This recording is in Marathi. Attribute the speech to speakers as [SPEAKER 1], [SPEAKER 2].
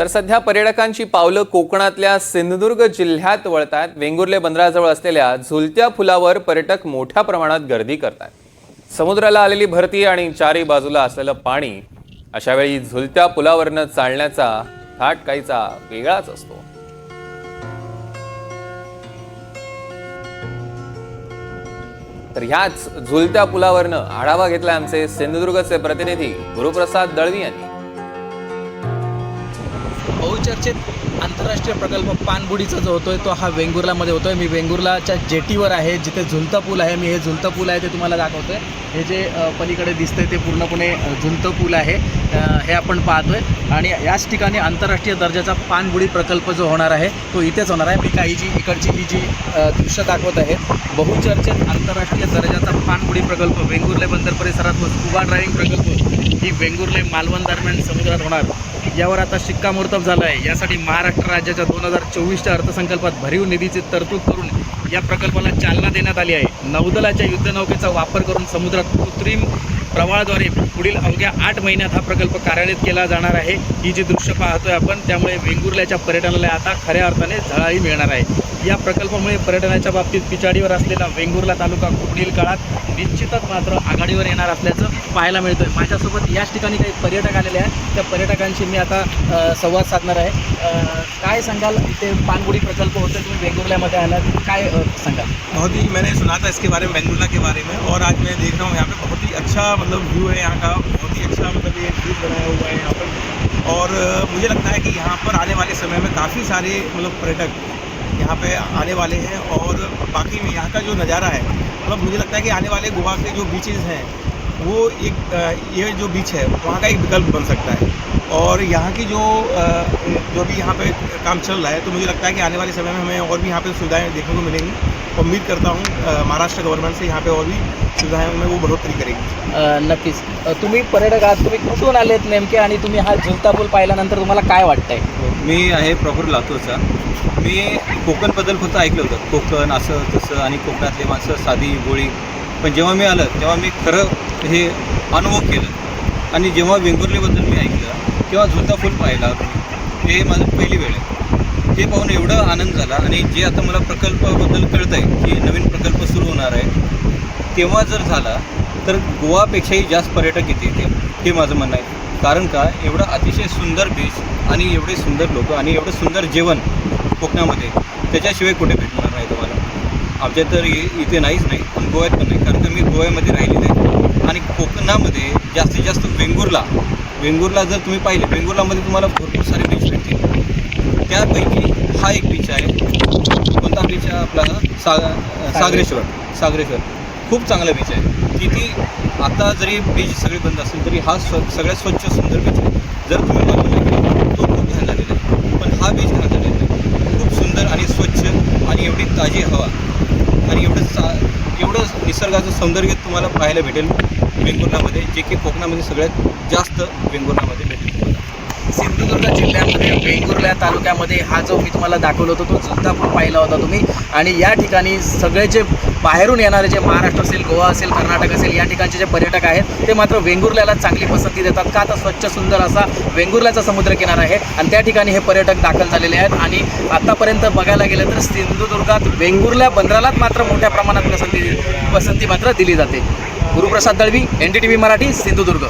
[SPEAKER 1] तर सध्या पर्यटकांची पावलं कोकणातल्या सिंधुदुर्ग जिल्ह्यात वळतात। वेंगुर्ले बंदराजवळ असलेल्या झुलत्या पुलावर पर्यटक मोठ्या प्रमाणात गर्दी करतात। समुद्राला आलेली भरती आणि चारी बाजूला असलेलं पाणी, अशा वेळी झुलत्या पुलावरनं चालण्याचा थाट काहीचा वेगळाच असतो। तर ह्याच झुलत्या पुलावरनं आढावा घेतला आमचे सिंधुदुर्गचे प्रतिनिधी गुरुप्रसाद दळवी यांनी।
[SPEAKER 2] बहुचर्चित आंतरराष्ट्रीय प्रकल्प पाणबुडीचा जो होतोय तो हा वेंगुर्लामध्ये होतोय। मी वेंगुर्लाच्या जेटीवर आहे, जिथे झुलता पूल आहे। मी हे झुलता पूल आहे ते तुम्हाला दाखवतोय। हे जे पलीकडे दिसतंय ते पूर्णपणे झुलतं पूल आहे, हे आपण पाहतोय। आणि याच ठिकाणी आंतरराष्ट्रीय दर्जाचा पाणबुडी प्रकल्प जो होणार आहे तो इथेच होणार आहे। मी काही इकडची ही जी दृश्य दाखवत आहे, बहुचर्चित आंतरराष्ट्रीय दर्जाचा पाणबुडी प्रकल्प वेंगुर्ले बंदर परिसरात व स्कुबा ड्रायव्हिंग प्रकल्प ही वेंगुर्ले मालवण दरम्यान समुद्रात होणार, यावर आता शिक्कामोर्तब झालं आहे। यासाठी महाराष्ट्र राज्याच्या 2024च्या अर्थसंकल्पात भरीव निधीची तरतूद करून या प्रकल्पाला चालना देण्यात आली आहे। नौदलाच्या युद्धनौकेचा वापर करून समुद्रात कृत्रिम प्रवाहाद्वारे पुढील अवघ्या 8 महिन्यात हा प्रकल्प कार्यान्वित केला जाणार आहे। ही जी दृश्य पाहतोय आपण, त्यामुळे वेंगुर्ल्याच्या पर्यटनाला आता खऱ्या अर्थाने झळाळी मिळणार आहे। या प्रकल्पामुळे पर्यटनाच्या बाबतीत पिछाडीवर असलेला वेंगुर्ला तालुका पुढील काळात निश्चितच मात्र आघाडीवर येणार असल्याचं पाहायला मिळतंय। माझ्यासोबत याच ठिकाणी काही पर्यटक आलेले आहेत, त्या पर्यटकांशी मी आता संवाद साधणार आहे। काय सांगाल, इथे पाणबुडी प्रकल्प होते, तुम्ही वेंगुर्ल्यामध्ये आलात, काय सांगाल?
[SPEAKER 3] बहुत ही मैंने सुना था इसके बारे में, वेंगुर्ला के बारे में, और आज मैं देख रहा हूँ यहाँ पे बहुत ही अच्छा मतलब व्यू है यहाँ का, बहुत ही अच्छा मतलब ये ब्रिज बनाया हुआ है यहाँ पर। और मुझे लगता है कि यहाँ पर आने वाले समय में काफ़ी सारे मतलब पर्यटक यहाँ पे आने वाले हैं। और बाकी में यहाँ का जो नज़ारा है, मतलब मुझे लगता है कि आने वाले गोवा के जो बीचेस हैं वो एक ये जो बीच है वहाँ का एक विकल्प बन सकता है। और यहाँ की जो भी यहाँ पे काम चल रहा है, तो मुझे लगता है कि आने वाले समय में हमें और भी यहाँ पे सुविधाएं देखने को मिलेंगी। उम्मीद करता हूँ महाराष्ट्र गवर्नमेंट से यहाँ पे और भी सुविधाएं में वो बढ़ोतरी करेगी।
[SPEAKER 2] नक्कीच। तुम्ही पर्यटक आहात, तुम्ही कुठून आलेत नेमके आणि तुम्ही हा झुलता पूल पाहिल्यानंतर तुम्हाला काय वाटतंय?
[SPEAKER 4] मी आहे प्रॉपर लातूरचा। मी कोकणबद्दल फक्त ऐकलं होतं, कोकण असं तसं आणि कोकणातले माणसं साधी गोळी, पण जेव्हा मी आलं तेव्हा मी खरं हे अनुभव केलं। आणि जेव्हा वेंगुर्लेबद्दल मी ऐकलं तेव्हा झुलता पूल पाहिला, हे माझं पहिली वेळ आहे। हे पाहून एवढा आनंद झाला। आणि जे आता मला प्रकल्पाबद्दल कळतं आहे की नवीन प्रकल्प सुरू होणार आहे, तेव्हा जर झाला तर गोवापेक्षाही जास्त पर्यटक येते, हे माझं म्हणणं आहे। कारण का, एवढं अतिशय सुंदर बीच आणि एवढे सुंदर लोक आणि एवढं सुंदर जेवण कोकणामध्ये त्याच्याशिवाय कुठे भेटणार नाही तुम्हाला। आमच्या तर इथे नाहीच नाही, पण गोव्यात पण नाही, कारण का मी गोव्यामध्ये राहिलेलं आहे। आणि कोकणामध्ये जास्तीत जास्त वेंगुर्ला जर तुम्ही पाहिले, वेंगुर्लामध्ये तुम्हाला भरपूर सारे बीच भेटतील। त्यापैकी हा एक बीच आहे, कोणता बीच आहे आपला? सागरेश्वर खूप चांगला बीच आहे। तिथे आता जरी बीच सगळे बंद असतील तरी हा सगळ्यात स्वच्छ सुंदर बीच आहे। जर तुम्ही बघितलं तो खूप घाण झालेला आहे, पण हा बीच घाण झालेला नाही, खूप सुंदर आणि स्वच्छ आणि एवढी ताजी हवा आणि एवढं निसर्गाचं सौंदर्य तुम्हाला पाहायला भेटेल वेंगुर्लामध्ये, जे की कोकणामध्ये सगळ्यात जास्त वेंगुर्लामध्ये भेटेल तुम्हाला।
[SPEAKER 2] सिंधुदुर्ग जिल्ह्यामध्ये वेंगुर्ला तालुक्यामध्ये हा जो मी तुम्हाला दाखवलं होतं तो झुलता पूल पाहिला होता तुम्ही। आणि या ठिकाणी सगळे जे बाहेरून येणारे, जे महाराष्ट्र असेल, गोवा असेल, कर्नाटक असेल, या ठिकाणचे जे पर्यटक आहेत ते मात्र वेंगुर्ल्याला चांगली पसंती देतात। का तर स्वच्छ सुंदर असा वेंगुर्ल्याचा समुद्रकिनारा आहे आणि त्या ठिकाणी हे पर्यटक दाखल झालेले आहेत। आणि आतापर्यंत बघायला गेलं तर सिंधुदुर्गात वेंगुर्ला बंदरालाच मात्र मोठ्या प्रमाणात पसंती मात्र दिली जाते। गुरुप्रसाद दळवी, NDTV मराठी, सिंधुदुर्ग।